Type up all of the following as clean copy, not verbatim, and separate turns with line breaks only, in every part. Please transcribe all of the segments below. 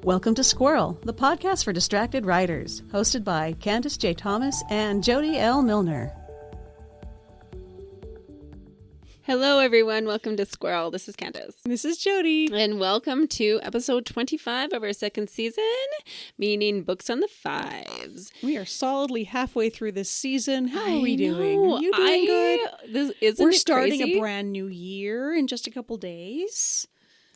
Welcome to Squirrel, the podcast for distracted writers, hosted by Candace J. Thomas and Jody L. Milner.
Hello, everyone. Welcome to Squirrel. This is Candace.
This is Jody.
And welcome to episode 25 of our second season, meaning Books on the Fives.
We are solidly halfway through this season. How are we doing? Are you doing good? We're starting a brand new year in just a couple days.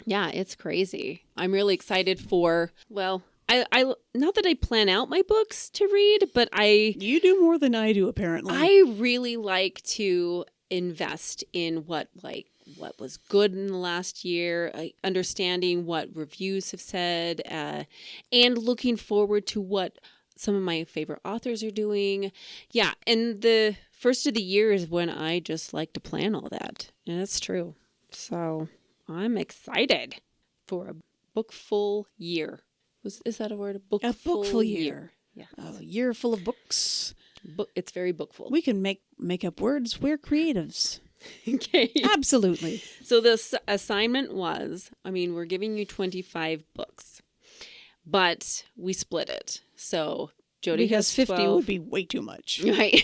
Yeah, it's crazy. I'm really excited for, I not that I plan out my books to read, but
You do more than I do, apparently.
I really like to invest in what was good in the last year, understanding what reviews have said, and looking forward to what some of my favorite authors are doing. Yeah, and the first of the year is when I just like to plan all that. And that's true. So I'm excited for a bookful year. Is that a word? A bookful year. Yeah.
A year full of books.
It's very bookful.
We can make up words. We're creatives.
Okay.
Absolutely.
So the assignment was, we're giving you 25 books, but we split it. So Jody has 12.
50 would be way too much.
Right.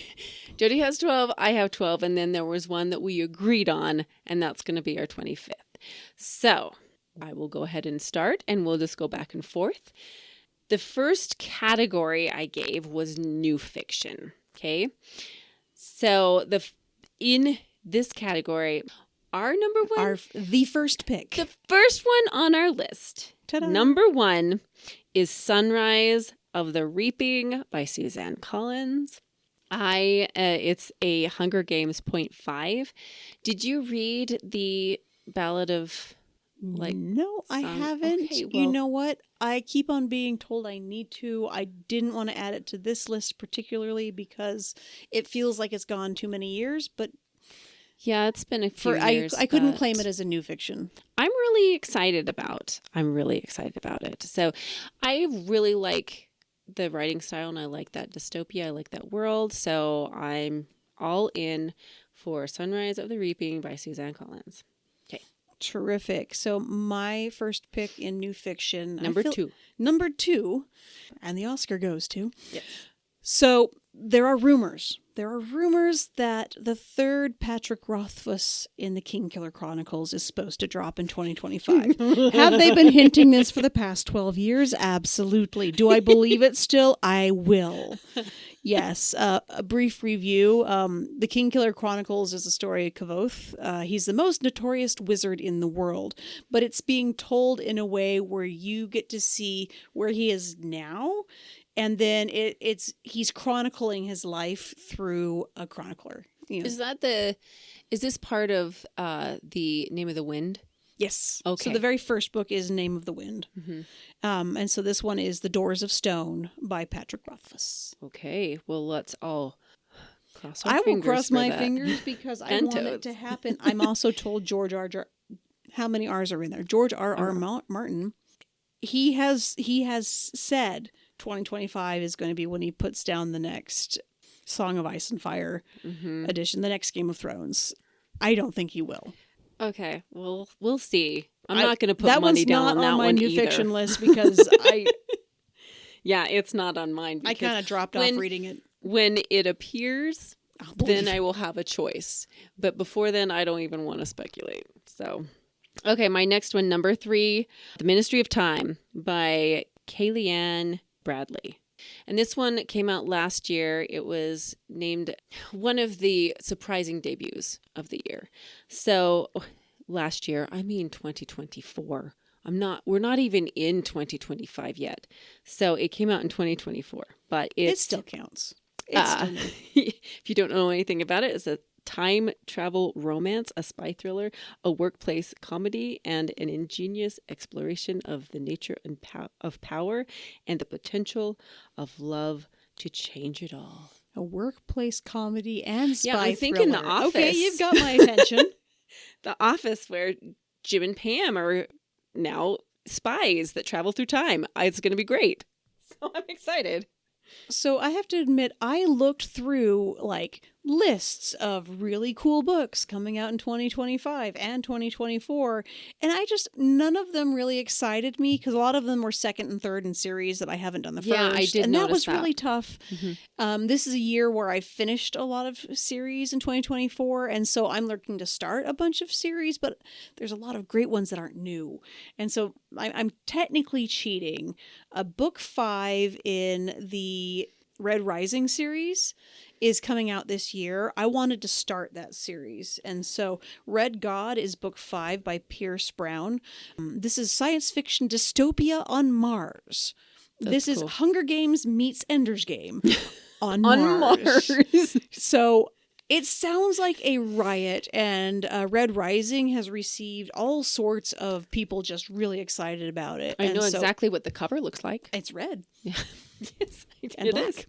Jody has 12. I have 12. And then there was one that we agreed on, and that's going to be our 25th. So I will go ahead and start, and we'll just go back and forth. The first category I gave was new fiction. Okay. So in this category, our number one,
the first pick,
the first one on our list,
Ta-da.
Number one is Sunrise of the Reaping by Suzanne Collins. It's a Hunger Games 0.5. Did you read the Ballad of
No, I haven't.
Okay,
you know what? I keep on being told I need to. I didn't want to add it to this list particularly because it feels like it's gone too many years, but
yeah, it's been a few years.
I couldn't claim it as a new fiction.
I'm really excited about it. So I really like the writing style, and I like that dystopia. I like that world. So I'm all in for Sunrise of the Reaping by Suzanne Collins. Okay.
Terrific. So my first pick in new fiction. Number two, and the Oscar goes to.
Yes.
So there are rumors. There are rumors that the third Patrick Rothfuss in the Kingkiller Chronicles is supposed to drop in 2025. Have they been hinting this for the past 12 years? Absolutely. Do I believe it still? I will. Yes. A brief review. The Kingkiller Chronicles is a story of Kavoth. He's the most notorious wizard in the world, but it's being told in a way where you get to see where he is now. And then he's chronicling his life through a chronicler. You know.
Is this part of the Name of the Wind?
Yes.
Okay.
So the very first book is Name of the Wind. Mm-hmm. And so this one is The Doors of Stone by Patrick Rothfuss.
Okay. Well, let's all cross our
fingers. I will cross my
that.
Fingers because I want it to happen. I'm also told George R. How many R's are in there? George R. Martin. He has said 2025 is going to be when he puts down the next Song of Ice and Fire edition, the next Game of Thrones. I don't think he will.
Okay, well, we'll see. I'm not going to put money down on that one either. That one's not on my new
fiction list because
Yeah, it's not on mine.
I kind of dropped off reading it.
When it appears, then I will have a choice. But before then, I don't even want to speculate. So, okay, my next one, number 3, The Ministry of Time by Kellyanne Bradley. And this one came out last year. It was named one of the surprising debuts of the year. So last year, 2024. We're not even in 2025 yet. So it came out in 2024, but it
still counts.
If you don't know anything about it, it's a time travel romance, a spy thriller, a workplace comedy, and an ingenious exploration of the nature and of power and the potential of love to change it all.
A workplace comedy and spy
thriller. Yeah, I'm thinking The Office.
Okay, you've got my attention.
The Office, where Jim and Pam are now spies that travel through time. It's going to be great. So I'm excited.
So I have to admit, I looked through lists of really cool books coming out in 2025 and 2024. And none of them really excited me because a lot of them were second and third in series that I haven't done the
Yeah,
first.
I did
and that was
notice that.
really tough. This is a year where I finished a lot of series in 2024. And so I'm looking to start a bunch of series, but there's a lot of great ones that aren't new. And so I'm technically cheating. Book 5 in the Red Rising series is coming out this year. I wanted to start that series. And so Red God is book 5 by Pierce Brown. This is science fiction dystopia on Mars. This is
cool.
Hunger Games meets Ender's Game on
On
Mars.
Mars.
So it sounds like a riot, and Red Rising has received all sorts of people just really excited about it.
I know exactly what the cover looks like.
It's red.
Yeah. Yes,
And
it
black.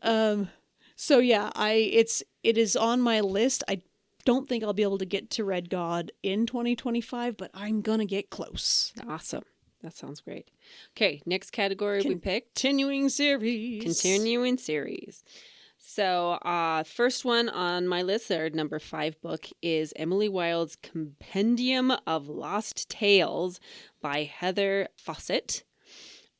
is.
So yeah, it is on my list. I don't think I'll be able to get to Red God in 2025, but I'm gonna get close.
Awesome. That sounds great. Okay, next category we picked.
Continuing series.
Continuing series. So, first one on my list, our number 5 book, is Emily Wilde's Compendium of Lost Tales by Heather Fawcett.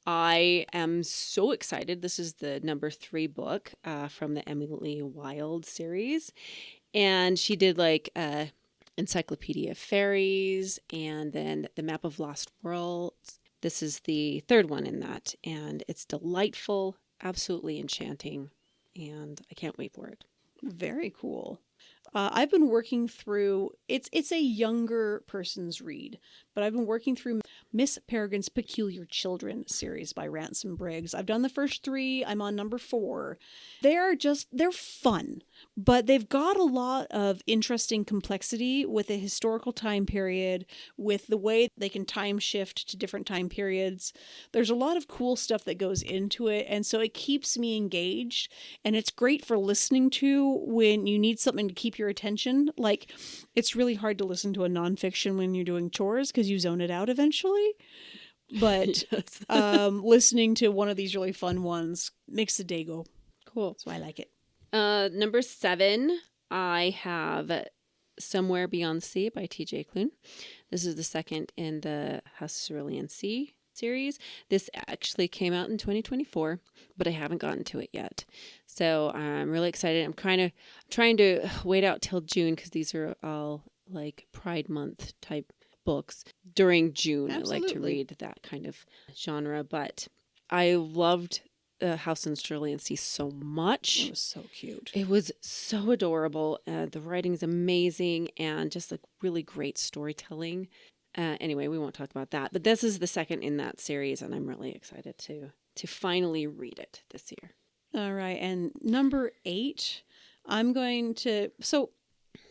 I am so excited. This is the number 3 book from the Emily Wilde series. And she did like Encyclopedia of Fairies and then The Map of Lost Worlds. This is the 3rd one in that. And it's delightful, absolutely enchanting. And I can't wait for it.
Very cool. I've been working through, it's a younger person's read, but I've been working through Miss Peregrine's Peculiar Children series by Ransom Briggs. I've done the first 3. I'm on number 4. They're fun, but they've got a lot of interesting complexity with a historical time period, with the way they can time shift to different time periods. There's a lot of cool stuff that goes into it, and so it keeps me engaged, and it's great for listening to when you need something to keep your attention. Like, it's really hard to listen to a nonfiction when you're doing chores because you zone it out eventually. But
Yes.
Listening to one of these really fun ones makes the day go.
Cool.
So I like it.
Number 7, I have Somewhere Beyond the Sea by T.J. Klune. This is the second in the House of Cerulean Sea series. This actually came out in 2024, but I haven't gotten to it yet. So I'm really excited. I'm trying to wait out till June because these are all like Pride Month type books during June.
Absolutely.
I like to read that kind of genre, but I loved House in Cerulean Sea so much.
It was so cute.
It was so adorable. The writing is amazing and just like really great storytelling. Anyway, we won't talk about that. But this is the second in that series, and I'm really excited to finally read it this year.
All right, and number 8, I'm going to... So,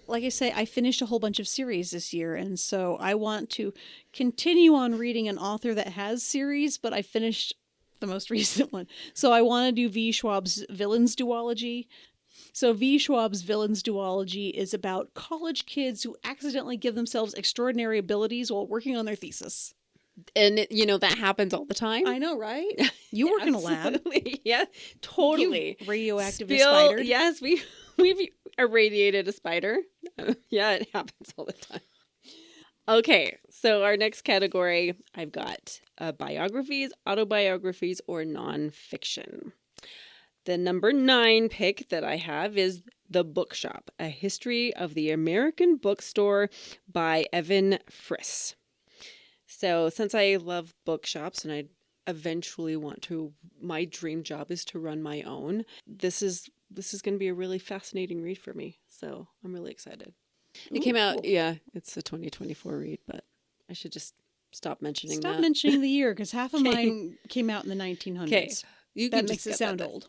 like I say, I finished a whole bunch of series this year, and so I want to continue on reading an author that has series, but I finished the most recent one. So I want to do V. Schwab's Villains Duology. So V. Schwab's Villains Duology is about college kids who accidentally give themselves extraordinary abilities while working on their thesis.
And that happens all the time.
I know, right? You work in a lab.
Absolutely. Yeah, totally.
You radioactive spider.
Yes, we've irradiated a spider. Yeah, it happens all the time. Okay, so our next category, I've got biographies, autobiographies, or nonfiction. The number 9 pick that I have is The Bookshop, A History of the American Bookstore by Evan Friss. So since I love bookshops and I eventually my dream job is to run my own, this is going to be a really fascinating read for me. So I'm really excited. It came out, yeah, it's a 2024 read, but I should just stop mentioning that.
Stop mentioning the year, because half of mine came out in the 1900s.
Okay.
That makes it sound old.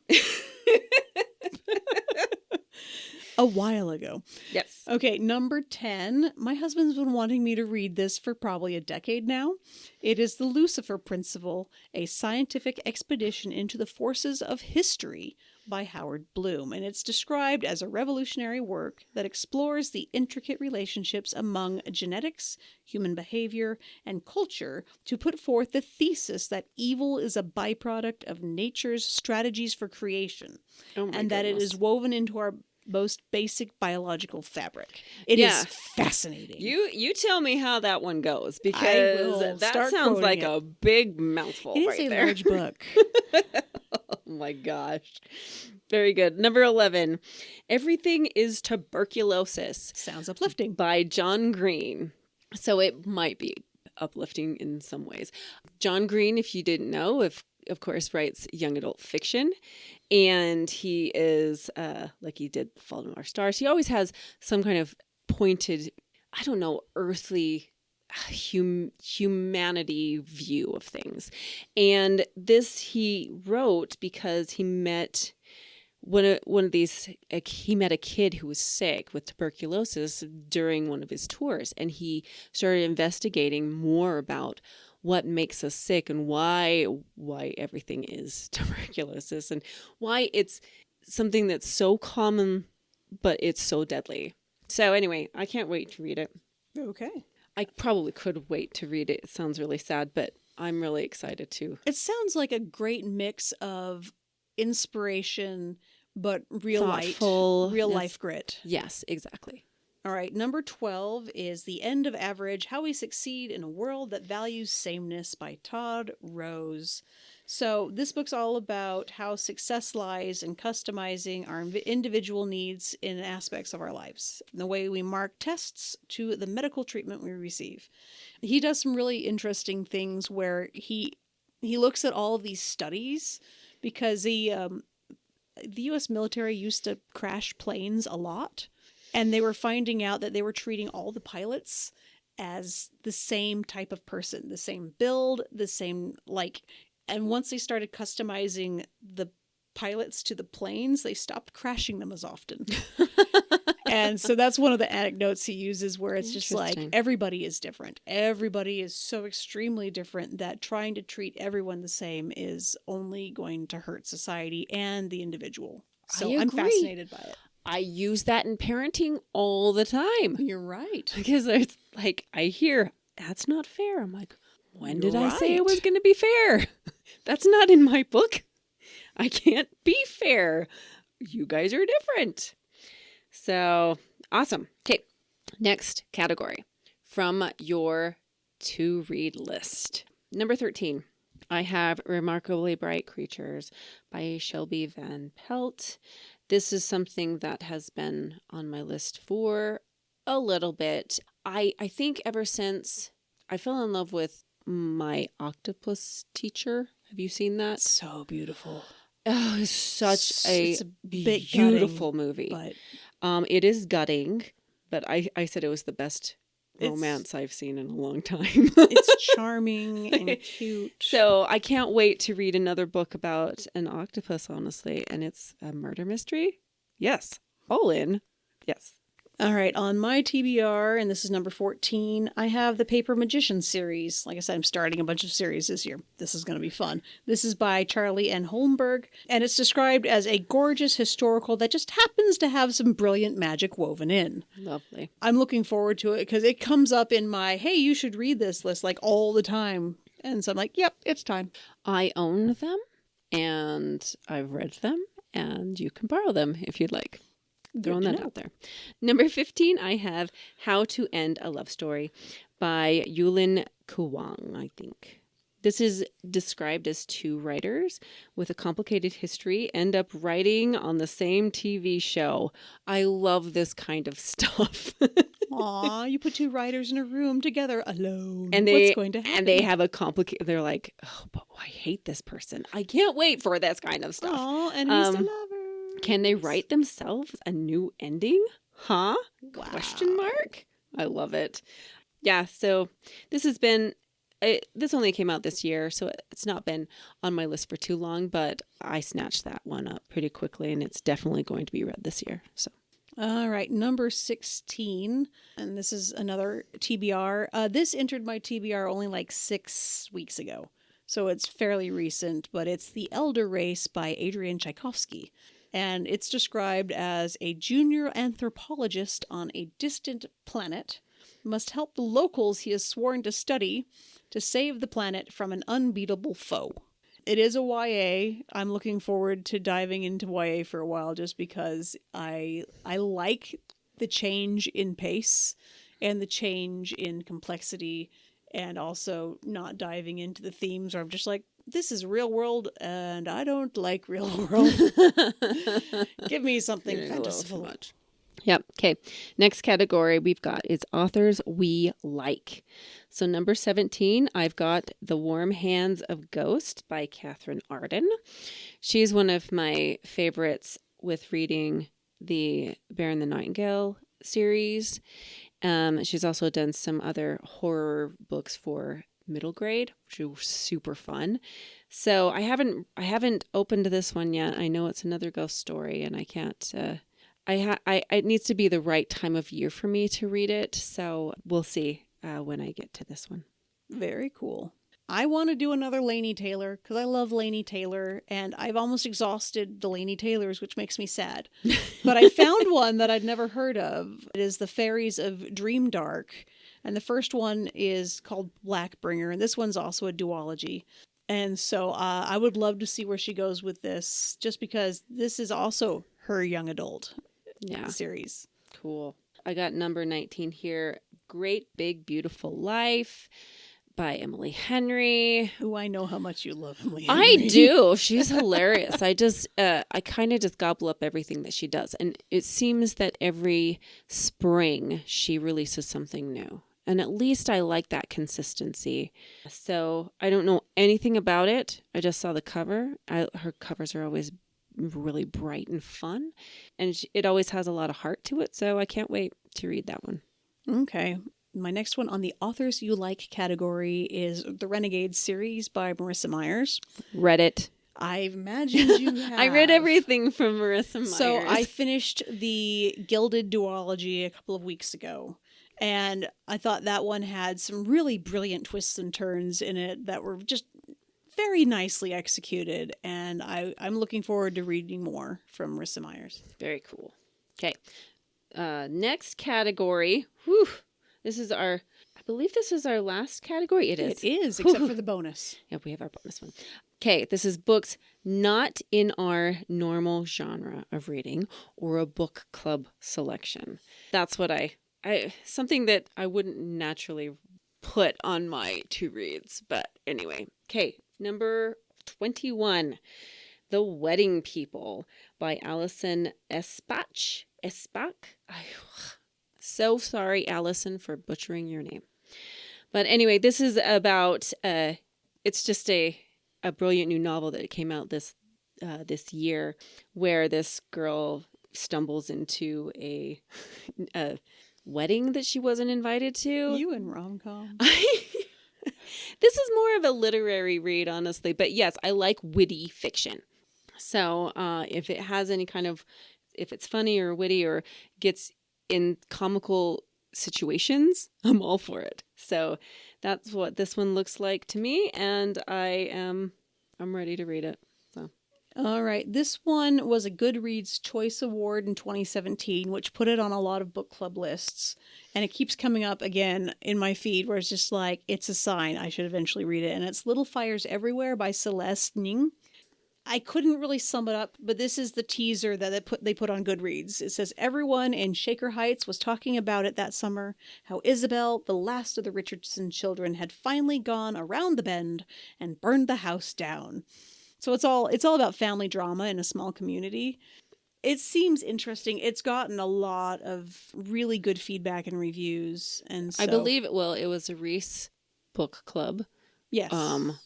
A while ago.
Yes.
Okay, number 10. My husband's been wanting me to read this for probably a decade now. It is The Lucifer Principle, a scientific expedition into the forces of history by Howard Bloom. And it's described as a revolutionary work that explores the intricate relationships among genetics, human behavior, and culture to put forth the thesis that evil is a byproduct of nature's strategies for creation.
Oh my
and that it
goodness.
is woven into our most basic biological fabric. It
Yeah.
is fascinating.
You tell me how that one goes,
I will
because that
start
sounds
quoting
like
it.
a big mouthful
It is
right
a
there.
large book.
Oh my gosh. Very good. Number 11. Everything is Tuberculosis
Sounds uplifting.
by John Green. So it might be uplifting in some ways. John Green, if you didn't know, of course, writes young adult fiction. And he is, like he did Fault in Our Stars, he always has some kind of pointed, I don't know, earthly humanity view of things. And this he wrote because he met one of these, he met a kid who was sick with tuberculosis during one of his tours, and he started investigating more about what makes us sick and why everything is tuberculosis and why it's something that's so common but it's so deadly. So anyway, I can't wait to read it.
Okay.
I probably could wait to read it. It sounds really sad, but I'm really excited too.
It sounds like a great mix of inspiration, but real life grit.
Yes, exactly.
All right, number 12 is The End of Average, How We Succeed in a World That Values Sameness by Todd Rose. So this book's all about how success lies in customizing our individual needs in aspects of our lives, the way we mark tests to the medical treatment we receive. He does some really interesting things where he looks at all of these studies because the U.S. military used to crash planes a lot. And they were finding out that they were treating all the pilots as the same type of person, the same build, the same, and once they started customizing the pilots to the planes, they stopped crashing them as often. And so that's one of the anecdotes he uses where it's just like, everybody is different. Everybody is so extremely different that trying to treat everyone the same is only going to hurt society and the individual. So I'm fascinated by it.
I use that in parenting all the time.
You're right.
Because it's like, I hear, that's not fair. I'm like, when did I say it
right.
was going to be fair? That's not in my book. I can't be fair. You guys are different. So, awesome. Okay, next category from your to-read list. Number 13. I have Remarkably Bright Creatures by Shelby Van Pelt. This is something that has been on my list for a little bit. I think ever since I fell in love with My Octopus Teacher. Have you seen that?
So beautiful.
Oh, it's such
It's
a
bit
beautiful
gutting,
movie.
But
it is gutting, but I said it was the best romance I've seen in a long time.
It's charming and cute.
So I can't wait to read another book about an octopus, honestly. And it's a murder mystery. Yes. All in. Yes.
All right, on my TBR, and this is number 14, I have the Paper Magician series. Like I said, I'm starting a bunch of series this year. This is going to be fun. This is by Charlie N. Holmberg, and it's described as a gorgeous historical that just happens to have some brilliant magic woven in.
Lovely.
I'm looking forward to it because it comes up in my, hey, you should read this list like all the time. And so I'm like, yep, it's time.
I own them, and I've read them, and you can borrow them if you'd like. Throwing that out there. Number 15, I have How to End a Love Story by Yulin Kuwang, I think. This is described as two writers with a complicated history end up writing on the same TV show. I love this kind of stuff.
Aw, you put two writers in a room together alone.
And
what's going to happen?
And they have a complicated, they're like, oh, but I hate this person. I can't wait for this kind of stuff.
Aw, enemies to lovers.
Can they write themselves a new ending? Huh?
Wow.
Question mark? I love it. Yeah, so this has been, this only came out this year, so it's not been on my list for too long, but I snatched that one up pretty quickly, and it's definitely going to be read this year. So.
All right, number 16, and this is another TBR. This entered my TBR only like 6 weeks ago, so it's fairly recent, but it's The Elder Race by Adrian Tchaikovsky. And it's described as a junior anthropologist on a distant planet must help the locals he has sworn to study to save the planet from an unbeatable foe. It is a YA. I'm looking forward to diving into YA for a while just because I like the change in pace and the change in complexity, and also not diving into the themes where I'm just like, this is real world and I don't like real world. Give me something
Getting a little too
fanciful.
much. Yep. Okay. Next category we've got is authors we like. So number 17, I've got The Warm Hands of Ghost by Catherine Arden. She's one of my favorites with reading the Bear and the Nightingale series. She's also done some other horror books for middle grade, which was super fun. So I haven't opened this one yet. I know it's another ghost story, and I can't. It needs to be the right time of year for me to read it. So we'll see when I get to this one.
Very cool. I want to do another Laini Taylor because I love Laini Taylor, and I've almost exhausted the Laini Taylors, which makes me sad. But I found one that I'd never heard of. It is The Fairies of Dreamdark, and the first one is called Blackbringer, and this one's also a duology. And so I would love to see where she goes with this, just because this is also her young adult series.
Cool. I got number 19 here, Great Big Beautiful Life by Emily Henry.
Ooh, I know how much you love Emily Henry.
I do. She's hilarious. I kind of just gobble up everything that she does. And it seems that every spring she releases something new. And at least I like that consistency. So I don't know anything about it. I just saw the cover. Her covers are always really bright and fun. And it always has a lot of heart to it. So I can't wait to read that one.
Okay. My next one on the authors you like category is the Renegade series by Marissa Myers.
Read it.
I imagined you have.
I read everything from Marissa Myers.
So I finished the Gilded duology a couple of weeks ago. And I thought that one had some really brilliant twists and turns in it that were just very nicely executed. And I'm looking forward to reading more from Marissa Myers.
Very cool. Okay. Next category. Whew. I believe this is our last category. It is.
It is, except for the bonus.
Yep, we have our bonus one. Okay, this is books not in our normal genre of reading or a book club selection. That's what something that I wouldn't naturally put on my to reads. But anyway, okay, number 21, The Wedding People by Alison Espach. So sorry, Allison, for butchering your name. But anyway, this is about, it's just a brilliant new novel that came out this year where this girl stumbles into a wedding that she wasn't invited to.
You and rom-com.
This is more of a literary read, honestly. But yes, I like witty fiction. So if it has any kind of, if it's funny or witty or gets in comical situations, I'm all for it. So that's what this one looks like to me, and I'm ready to read it. So
all right, this one was a Goodreads Choice Award in 2017, which put it on a lot of book club lists, and it keeps coming up again in my feed where it's just like, it's a sign I should eventually read it. And it's Little Fires Everywhere by Celeste Ning. I couldn't really sum it up, but this is the teaser that they put on Goodreads. It says, everyone in Shaker Heights was talking about it that summer, how Isabel, the last of the Richardson children, had finally gone around the bend and burned the house down. So it's all about family drama in a small community. It seems interesting. It's gotten a lot of really good feedback and reviews. And so,
I believe it was a Reese book club.
Yes.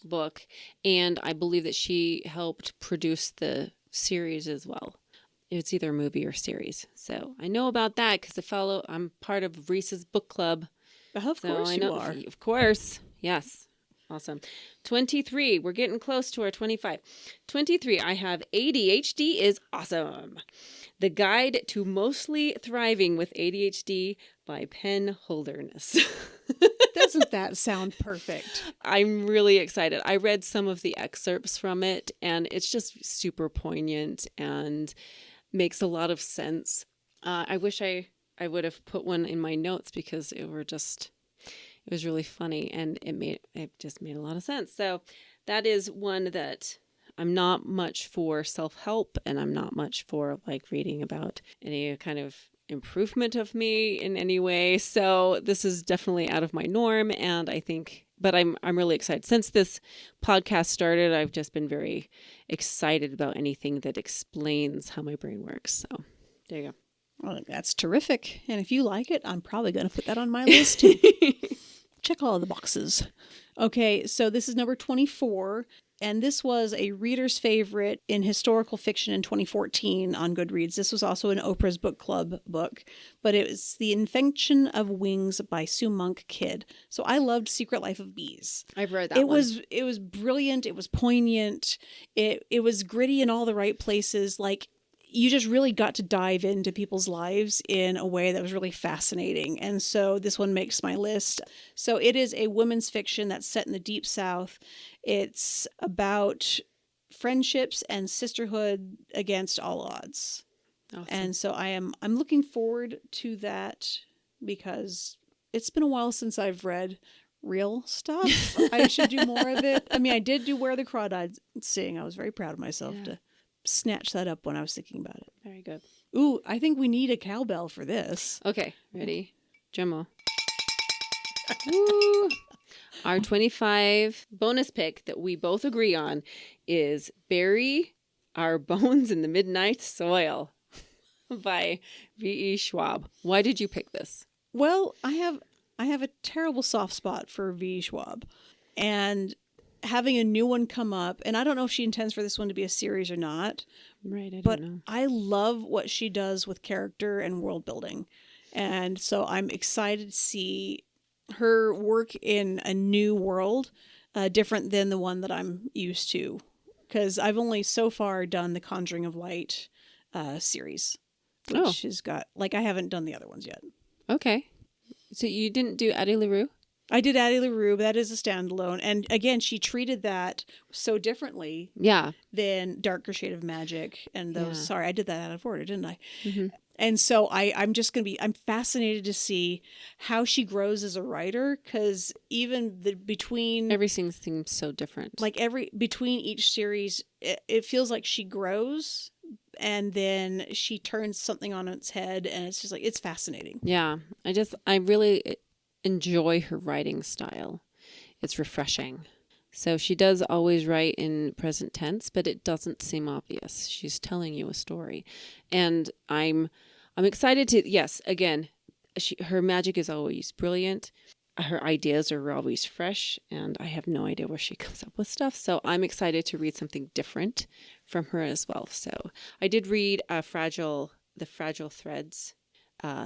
Book, and I believe that she helped produce the series as well. It's either a movie or series, so I know about that because I'm part of Reese's book club.
Of course you are.
Of course, yes, awesome. 23. We're getting close to our 25. 23. I have ADHD is awesome. The Guide to Mostly Thriving with ADHD by Penn Holderness.
Doesn't that sound perfect?
I'm really excited. I read some of the excerpts from it, and it's just super poignant and makes a lot of sense. I wish I would have put one in my notes because It was really funny, and it just made a lot of sense. So that is one that I'm not much for self-help, and I'm not much for like reading about any kind of improvement of me in any way. So this is definitely out of my norm, and I think, but I'm really excited. Since this podcast started, I've just been very excited about anything that explains how my brain works. So there you go.
Well, that's terrific. And if you like it, I'm probably going to put that on my list too. Check all the boxes. Okay, so this is number 24. And this was a reader's favorite in historical fiction in 2014 on Goodreads. This was also an Oprah's Book Club book, but it was The Invention of Wings by Sue Monk Kidd. So I loved Secret Life of Bees.
I've read that one.
It was brilliant. It was poignant. It was gritty in all the right places. Like, you just really got to dive into people's lives in a way that was really fascinating. And so this one makes my list. So it is a women's fiction that's set in the Deep South. It's about friendships and sisterhood against all odds. Awesome. And so I'm looking forward to that because it's been a while since I've read real stuff. I should do more of it. I mean, I did do Where the Crawdads Sing. I was very proud of myself to snatch that up when I was thinking about it.
Very good.
Ooh, I think we need a cowbell for this.
Okay, ready? Drum. Woo! Our 25 bonus pick that we both agree on is Bury Our Bones in the Midnight Soil by V.E. Schwab. Why did you pick this?
Well, I have a terrible soft spot for V.E. Schwab. And having a new one come up, and I don't know if she intends for this one to be a series or not.
Right, I
don't
know.
But I love what she does with character and world building. And so I'm excited to see her work in a new world, different than the one that I'm used to. Because I've only so far done the Conjuring of Light series, which has got, like, I haven't done the other ones yet.
Okay. So you didn't do Addie LaRue?
I did Addie LaRue, but that is a standalone. And again, she treated that so differently than Darker Shade of Magic and those. Yeah. Sorry, I did that out of order, didn't I? Mm-hmm. And so I'm fascinated to see how she grows as a writer, because even between...
Everything seems so different.
Like between each series, it feels like she grows and then she turns something on its head, and it's just like, it's fascinating.
Yeah, I really enjoy her writing style. It's refreshing. So she does always write in present tense, but it doesn't seem obvious. She's telling you a story. And I'm excited to, yes, again, her magic is always brilliant. Her ideas are always fresh, and I have no idea where she comes up with stuff. So I'm excited to read something different from her as well. So I did read The Fragile Threads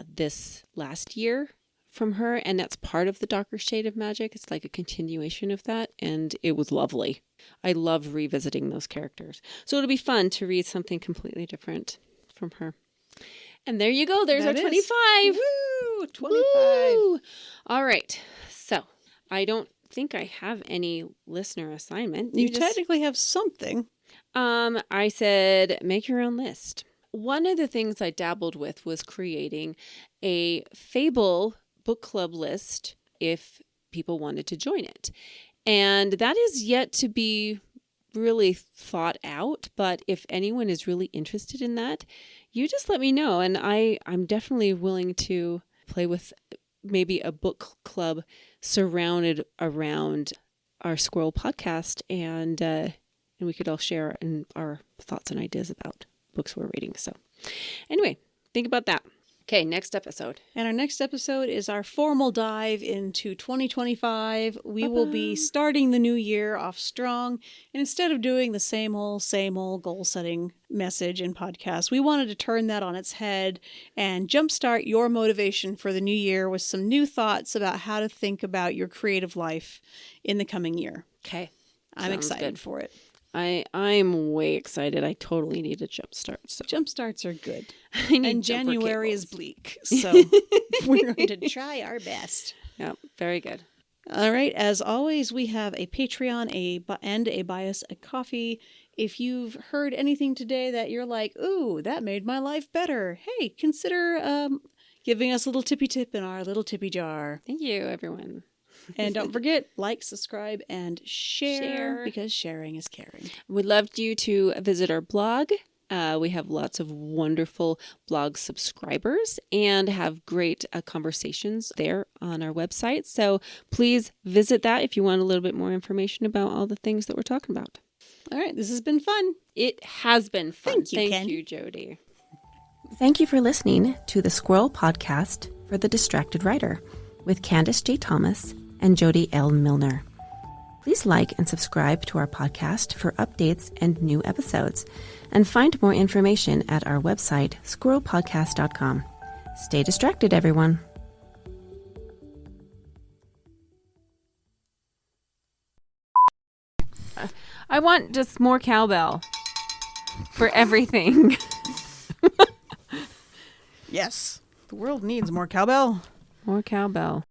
this last year from her, and that's part of the Darker Shade of Magic. It's like a continuation of that, and it was lovely. I love revisiting those characters. So it'll be fun to read something completely different from her. And there you go. There's our 25.
Woo! 25.
Woo! All right. So I don't think I have any listener assignment.
You technically have something.
I said, make your own list. One of the things I dabbled with was creating a Fable book club list if people wanted to join it. And that is yet to be really thought out. But if anyone is really interested in that, you just let me know. And I'm definitely willing to play with maybe a book club surrounded around our Squirrel podcast. And we could all share our thoughts and ideas about books we're reading. So anyway, think about that. Okay, next episode.
And our next episode is our formal dive into 2025. We will be starting the new year off strong. And instead of doing the same old goal-setting message in podcasts, we wanted to turn that on its head and jumpstart your motivation for the new year with some new thoughts about how to think about your creative life in the coming year.
Okay.
I'm excited for it.
I'm way excited. I totally need a jump start. So
jump starts are good.
And
January is bleak, so we're going to try our best.
Yeah, very good.
All right. As always, we have a Patreon and a Buy Us a Coffee. If you've heard anything today that you're like, ooh, that made my life better, hey, consider giving us a little tippy tip in our little tippy jar.
Thank you, everyone.
And don't forget, like, subscribe, and share,
Share.
because sharing is caring.
We'd love you to visit our blog. We have lots of wonderful blog subscribers and have great conversations there on our website. So please visit that if you want a little bit more information about all the things that we're talking about.
All right, this has been fun.
It has been fun.
Thank you,
Thank
Ken.
you, Jody.
Thank you for listening to the Squirrel Podcast for the Distracted Writer with Candace J. Thomas and Jody L. Milner. Please like and subscribe to our podcast for updates and new episodes, and find more information at our website, squirrelpodcast.com. Stay distracted, everyone.
I want just more cowbell for everything.
Yes, the world needs more cowbell.
More cowbell.